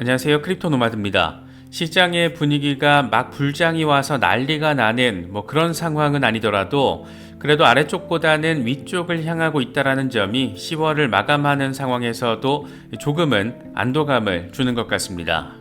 안녕하세요. 크립토 노마드입니다. 시장의 분위기가 막 불장이 와서 난리가 나는 그런 상황은 아니더라도 그래도 아래쪽보다는 위쪽을 향하고 있다는 점이 10월을 마감하는 상황에서도 조금은 안도감을 주는 것 같습니다.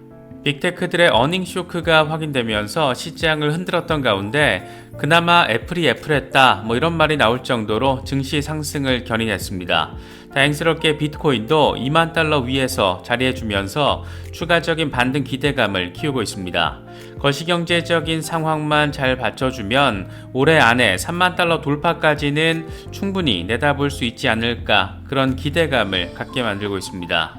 빅테크들의 어닝 쇼크가 확인되면서 시장을 흔들었던 가운데 그나마 애플이 애플했다 이런 말이 나올 정도로 증시 상승을 견인했습니다. 다행스럽게 비트코인도 2만 달러 위에서 자리해주면서 추가적인 반등 기대감을 키우고 있습니다. 거시경제적인 상황만 잘 받쳐주면 올해 안에 3만 달러 돌파까지는 충분히 내다볼 수 있지 않을까, 그런 기대감을 갖게 만들고 있습니다.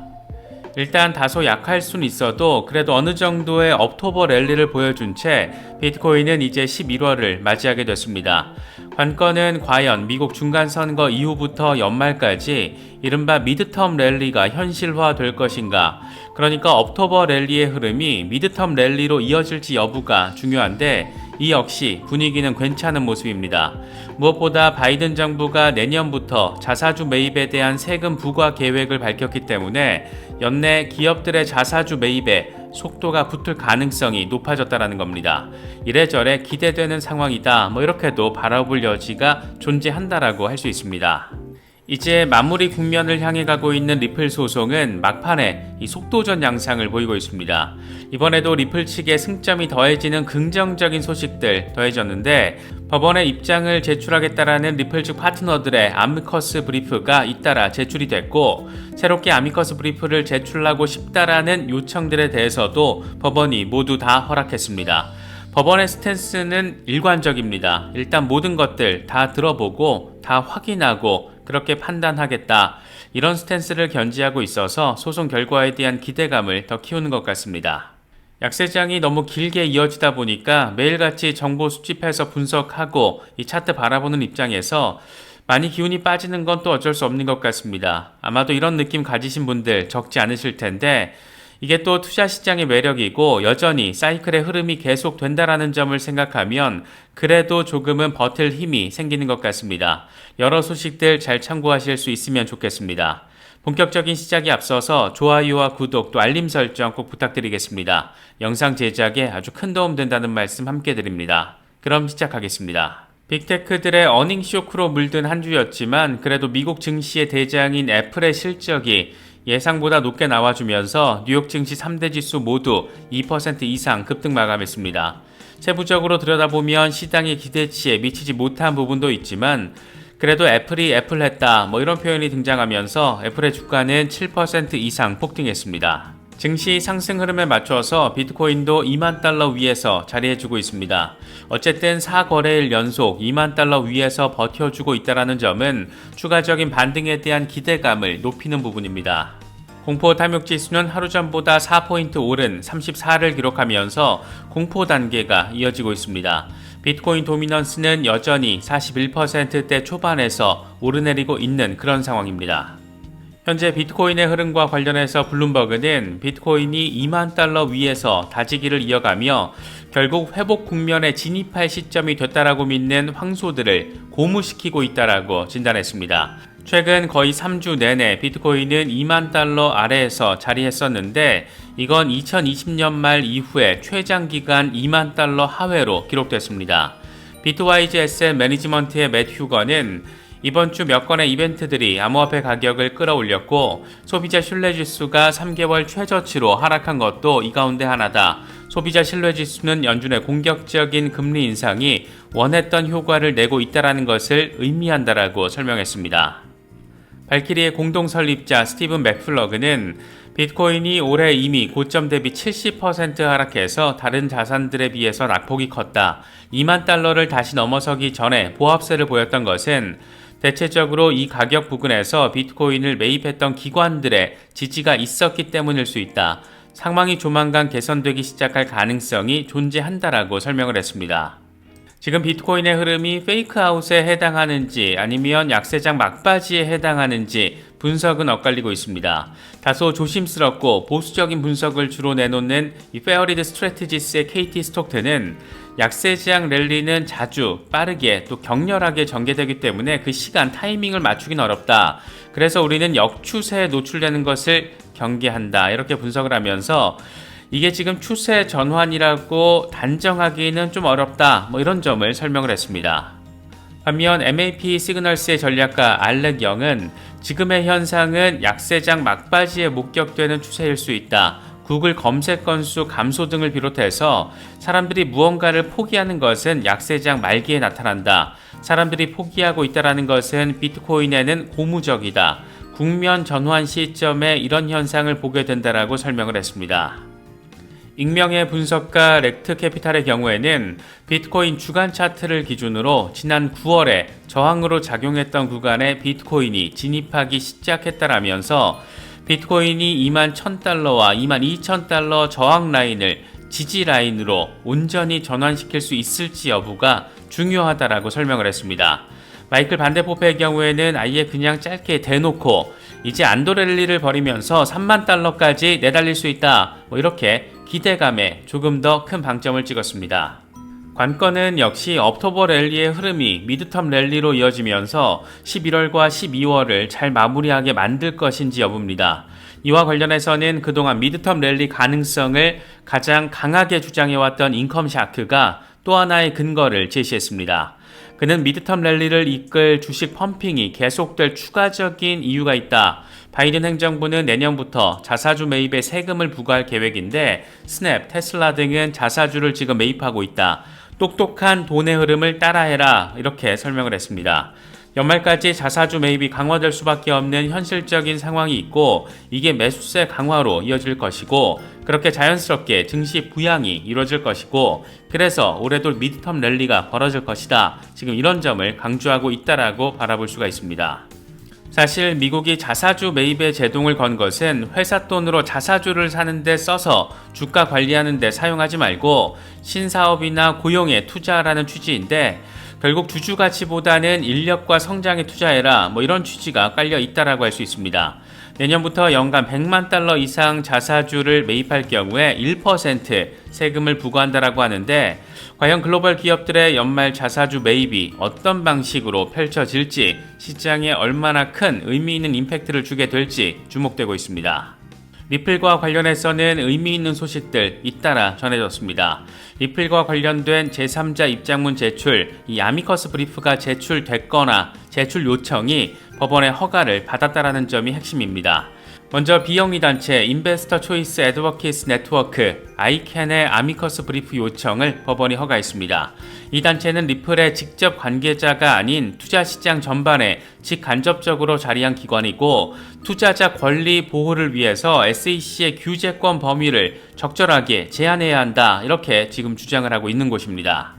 일단 다소 약할 수는 있어도 그래도 어느 정도의 억토버 랠리를 보여준 채 비트코인은 이제 11월을 맞이하게 됐습니다. 관건은 과연 미국 중간선거 이후부터 연말까지 이른바 미드텀 랠리가 현실화될 것인가, 그러니까 억토버 랠리의 흐름이 미드텀 랠리로 이어질지 여부가 중요한데 이 역시 분위기는 괜찮은 모습입니다. 무엇보다 바이든 정부가 내년부터 자사주 매입에 대한 세금 부과 계획을 밝혔기 때문에 연내 기업들의 자사주 매입에 속도가 붙을 가능성이 높아졌다는 겁니다. 이래저래 기대되는 상황이다, 이렇게도 바라볼 여지가 존재한다라고 할 수 있습니다. 이제 마무리 국면을 향해 가고 있는 리플 소송은 막판에 이 속도전 양상을 보이고 있습니다. 이번에도 리플 측의 승점이 더해지는 긍정적인 소식들 더해졌는데 법원에 입장을 제출하겠다라는 리플 측 파트너들의 아미커스 브리프가 잇따라 제출이 됐고, 새롭게 아미커스 브리프를 제출하고 싶다라는 요청들에 대해서도 법원이 모두 다 허락했습니다. 법원의 스탠스는 일관적입니다. 일단 모든 것들 다 들어보고 다 확인하고 그렇게 판단하겠다, 이런 스탠스를 견지하고 있어서 소송 결과에 대한 기대감을 더 키우는 것 같습니다. 약세장이 너무 길게 이어지다 보니까 매일같이 정보 수집해서 분석하고 이 차트 바라보는 입장에서 많이 기운이 빠지는 건 또 어쩔 수 없는 것 같습니다. 아마도 이런 느낌 가지신 분들 적지 않으실 텐데 이게 또 투자 시장의 매력이고 여전히 사이클의 흐름이 계속 된다라는 점을 생각하면 그래도 조금은 버틸 힘이 생기는 것 같습니다. 여러 소식들 잘 참고하실 수 있으면 좋겠습니다. 본격적인 시작에 앞서서 좋아요와 구독 또 알림 설정 꼭 부탁드리겠습니다. 영상 제작에 아주 큰 도움 된다는 말씀 함께 드립니다. 그럼 시작하겠습니다. 빅테크들의 어닝 쇼크로 물든 한 주였지만 그래도 미국 증시의 대장인 애플의 실적이 예상보다 높게 나와주면서 뉴욕 증시 3대 지수 모두 2% 이상 급등 마감했습니다. 세부적으로 들여다보면 시장의 기대치에 미치지 못한 부분도 있지만 그래도 애플이 애플했다 이런 표현이 등장하면서 애플의 주가는 7% 이상 폭등했습니다. 증시 상승 흐름에 맞춰서 비트코인도 2만 달러 위에서 자리해주고 있습니다. 어쨌든 4거래일 연속 2만 달러 위에서 버텨주고 있다는 점은 추가적인 반등에 대한 기대감을 높이는 부분입니다. 공포 탐욕 지수는 하루 전보다 4포인트 오른 34를 기록하면서 공포 단계가 이어지고 있습니다. 비트코인 도미넌스는 여전히 41%대 초반에서 오르내리고 있는 그런 상황입니다. 현재 비트코인의 흐름과 관련해서 블룸버그는 비트코인이 2만 달러 위에서 다지기를 이어가며 결국 회복 국면에 진입할 시점이 됐다라고 믿는 황소들을 고무시키고 있다라고 진단했습니다. 최근 거의 3주 내내 비트코인은 2만 달러 아래에서 자리했었는데 이건 2020년 말 이후에 최장기간 2만 달러 하회로 기록됐습니다. 비트와이즈 에셋 매니지먼트의 맷 휴거는 이번 주 몇 건의 이벤트들이 암호화폐 가격을 끌어올렸고 소비자 신뢰지수가 3개월 최저치로 하락한 것도 이 가운데 하나다. 소비자 신뢰지수는 연준의 공격적인 금리 인상이 원했던 효과를 내고 있다는 것을 의미한다라고 설명했습니다. 발키리의 공동 설립자 스티븐 맥플러그는 비트코인이 올해 이미 고점 대비 70% 하락해서 다른 자산들에 비해서 낙폭이 컸다. 2만 달러를 다시 넘어서기 전에 보합세를 보였던 것은 대체적으로 이 가격 부근에서 비트코인을 매입했던 기관들의 지지가 있었기 때문일 수 있다. 상황이 조만간 개선되기 시작할 가능성이 존재한다라고 설명을 했습니다. 지금 비트코인의 흐름이 페이크아웃에 해당하는지 아니면 약세장 막바지에 해당하는지 분석은 엇갈리고 있습니다. 다소 조심스럽고 보수적인 분석을 주로 내놓는 이 페어리드 스트래티지스의 KT 스톡트는 약세장 랠리는 자주 빠르게 또 격렬하게 전개되기 때문에 그 시간 타이밍을 맞추긴 어렵다. 그래서 우리는 역추세에 노출되는 것을 경계한다. 이렇게 분석을 하면서 이게 지금 추세 전환이라고 단정하기는 좀 어렵다. 이런 점을 설명을 했습니다. 반면 MAP 시그널스의 전략가 알렉 영은 지금의 현상은 약세장 막바지에 목격되는 추세일 수 있다. 구글 검색 건수 감소 등을 비롯해서 사람들이 무언가를 포기하는 것은 약세장 말기에 나타난다. 사람들이 포기하고 있다는 것은 비트코인에는 고무적이다. 국면 전환 시점에 이런 현상을 보게 된다라고 설명을 했습니다. 익명의 분석가 렉트 캐피탈의 경우에는 비트코인 주간 차트를 기준으로 지난 9월에 저항으로 작용했던 구간에 비트코인이 진입하기 시작했다라면서 비트코인이 21,000달러와 22,000달러 저항 라인을 지지 라인으로 온전히 전환시킬 수 있을지 여부가 중요하다라고 설명을 했습니다. 마이클 반데포페의 경우에는 아예 그냥 짧게 대놓고 이제 안도랠리를 벌이면서 3만 달러까지 내달릴 수 있다. 이렇게 기대감에 조금 더 큰 방점을 찍었습니다. 관건은 역시 옥토버 랠리의 흐름이 미드텀 랠리로 이어지면서 11월과 12월을 잘 마무리하게 만들 것인지 여부입니다. 이와 관련해서는 그동안 미드텀 랠리 가능성을 가장 강하게 주장해왔던 인컴 샤크가 또 하나의 근거를 제시했습니다. 그는 미드텀 랠리를 이끌 주식 펌핑이 계속될 추가적인 이유가 있다. 바이든 행정부는 내년부터 자사주 매입에 세금을 부과할 계획인데 스냅, 테슬라 등은 자사주를 지금 매입하고 있다. 똑똑한 돈의 흐름을 따라해라. 이렇게 설명을 했습니다. 연말까지 자사주 매입이 강화될 수밖에 없는 현실적인 상황이 있고 이게 매수세 강화로 이어질 것이고 그렇게 자연스럽게 증시 부양이 이루어질 것이고 그래서 올해도 미드텀 랠리가 벌어질 것이다. 지금 이런 점을 강조하고 있다라고 바라볼 수가 있습니다. 사실 미국이 자사주 매입에 제동을 건 것은 회사 돈으로 자사주를 사는 데 써서 주가 관리하는 데 사용하지 말고 신사업이나 고용에 투자하라는 취지인데 결국 주주 가치보다는 인력과 성장에 투자해라 이런 취지가 깔려 있다라고 할 수 있습니다. 내년부터 연간 100만 달러 이상 자사주를 매입할 경우에 1% 세금을 부과한다라고 하는데 과연 글로벌 기업들의 연말 자사주 매입이 어떤 방식으로 펼쳐질지 시장에 얼마나 큰 의미 있는 임팩트를 주게 될지 주목되고 있습니다. 리플과 관련해서는 의미 있는 소식들 잇따라 전해졌습니다. 리플과 관련된 제3자 입장문 제출, 이 아미커스 브리프가 제출됐거나 제출 요청이 법원의 허가를 받았다라는 점이 핵심입니다. 먼저 비영리 단체 인베스터 초이스 애드버키스 네트워크 아이캔의 아미커스 브리프 요청을 법원이 허가했습니다. 이 단체는 리플의 직접 관계자가 아닌 투자시장 전반에 직간접적으로 자리한 기관이고 투자자 권리 보호를 위해서 SEC의 규제권 범위를 적절하게 제한해야 한다 이렇게 지금 주장을 하고 있는 곳입니다.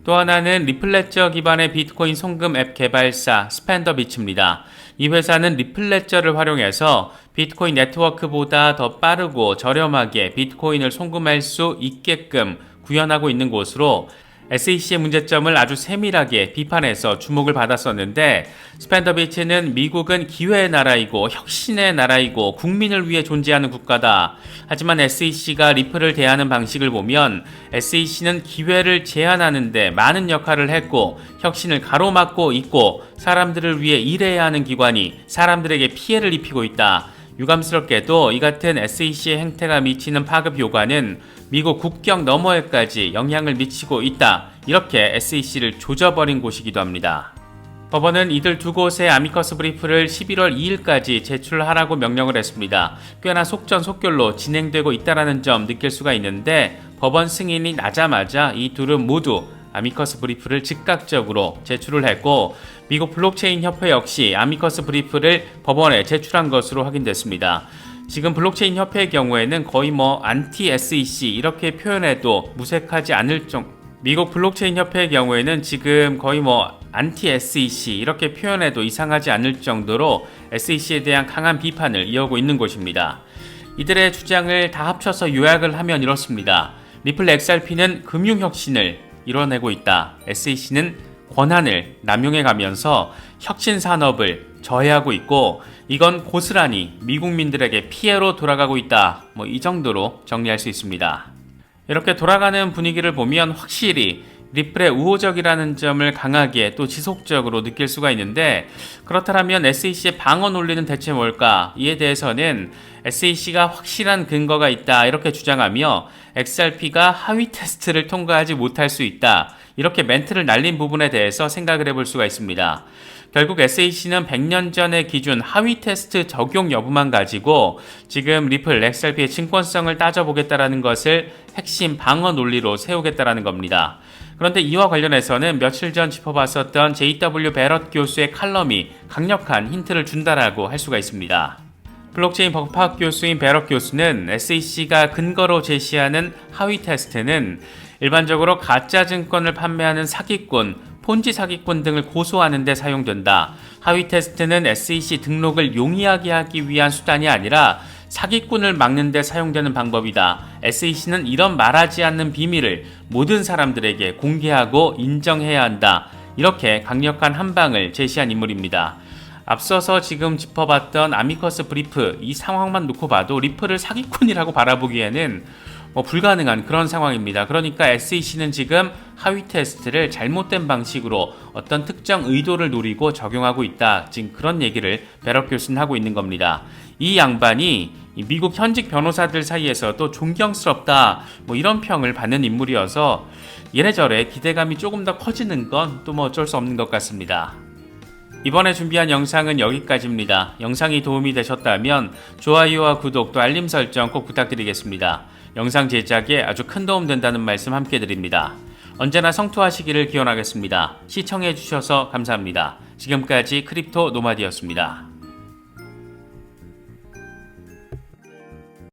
또 하나는 리플레저 기반의 비트코인 송금 앱 개발사 스펜더비츠입니다. 이 회사는 리플레저를 활용해서 비트코인 네트워크보다 더 빠르고 저렴하게 비트코인을 송금할 수 있게끔 구현하고 있는 곳으로 SEC의 문제점을 아주 세밀하게 비판해서 주목을 받았었는데 스펜더비츠는 미국은 기회의 나라이고 혁신의 나라이고 국민을 위해 존재하는 국가다. 하지만 SEC가 리플을 대하는 방식을 보면 SEC는 기회를 제한하는 데 많은 역할을 했고 혁신을 가로막고 있고 사람들을 위해 일해야 하는 기관이 사람들에게 피해를 입히고 있다. 유감스럽게도 이 같은 SEC의 행태가 미치는 파급 효과는 미국 국경 너머에까지 영향을 미치고 있다. 이렇게 SEC를 조져버린 곳이기도 합니다. 법원은 이들 두 곳의 아미커스 브리프를 11월 2일까지 제출하라고 명령을 했습니다. 꽤나 속전속결로 진행되고 있다는 점 느낄 수가 있는데 법원 승인이 나자마자 이 둘은 모두 아미커스 브리프를 즉각적으로 제출을 했고 미국 블록체인 협회 역시 아미커스 브리프를 법원에 제출한 것으로 확인됐습니다. 지금 블록체인 협회의 경우에는 거의 안티 SEC 이렇게 표현해도 무색하지 않을 미국 블록체인 협회의 경우에는 지금 거의 안티 SEC 이렇게 표현해도 이상하지 않을 정도로 SEC에 대한 강한 비판을 이어오고 있는 곳입니다. 이들의 주장을 다 합쳐서 요약을 하면 이렇습니다. 리플 XRP는 금융혁신을 이뤄내고 있다. SEC는 권한을 남용해 가면서 혁신 산업을 저해하고 있고 이건 고스란히 미국민들에게 피해로 돌아가고 있다. 이 정도로 정리할 수 있습니다. 이렇게 돌아가는 분위기를 보면 확실히 리플의 우호적이라는 점을 강하게 또 지속적으로 느낄 수가 있는데, 그렇다면 SEC의 방어 논리는 대체 뭘까? 이에 대해서는 SEC가 확실한 근거가 있다 이렇게 주장하며 XRP가 하위 테스트를 통과하지 못할 수 있다 이렇게 멘트를 날린 부분에 대해서 생각을 해볼 수가 있습니다. 결국 SEC는 100년 전의 기준 하위 테스트 적용 여부만 가지고 지금 리플 XRP의 증권성을 따져보겠다라는 것을 핵심 방어 논리로 세우겠다라는 겁니다. 그런데 이와 관련해서는 며칠 전 짚어봤었던 JW 베럿 교수의 칼럼이 강력한 힌트를 준다라고 할 수가 있습니다. 블록체인 법학 교수인 베럿 교수는 SEC가 근거로 제시하는 하위 테스트는 일반적으로 가짜 증권을 판매하는 사기꾼, 폰지 사기꾼 등을 고소하는 데 사용된다. 하위 테스트는 SEC 등록을 용이하게 하기 위한 수단이 아니라 사기꾼을 막는 데 사용되는 방법이다. SEC는 이런 말하지 않는 비밀을 모든 사람들에게 공개하고 인정해야 한다. 이렇게 강력한 한방을 제시한 인물입니다. 앞서서 지금 짚어봤던 아미커스 브리프 이 상황만 놓고 봐도 리플을 사기꾼이라고 바라보기에는 불가능한 그런 상황입니다. 그러니까 SEC는 지금 하위 테스트를 잘못된 방식으로 어떤 특정 의도를 노리고 적용하고 있다. 지금 그런 얘기를 베럿 교수는 하고 있는 겁니다. 이 양반이 미국 현직 변호사들 사이에서도 존경스럽다 이런 평을 받는 인물이어서 이래저래 기대감이 조금 더 커지는 건 또 어쩔 수 없는 것 같습니다. 이번에 준비한 영상은 여기까지입니다. 영상이 도움이 되셨다면 좋아요와 구독 또 알림 설정 꼭 부탁드리겠습니다. 영상 제작에 아주 큰 도움 된다는 말씀 함께 드립니다. 언제나 성투하시기를 기원하겠습니다. 시청해주셔서 감사합니다. 지금까지 크립토 노마디였습니다.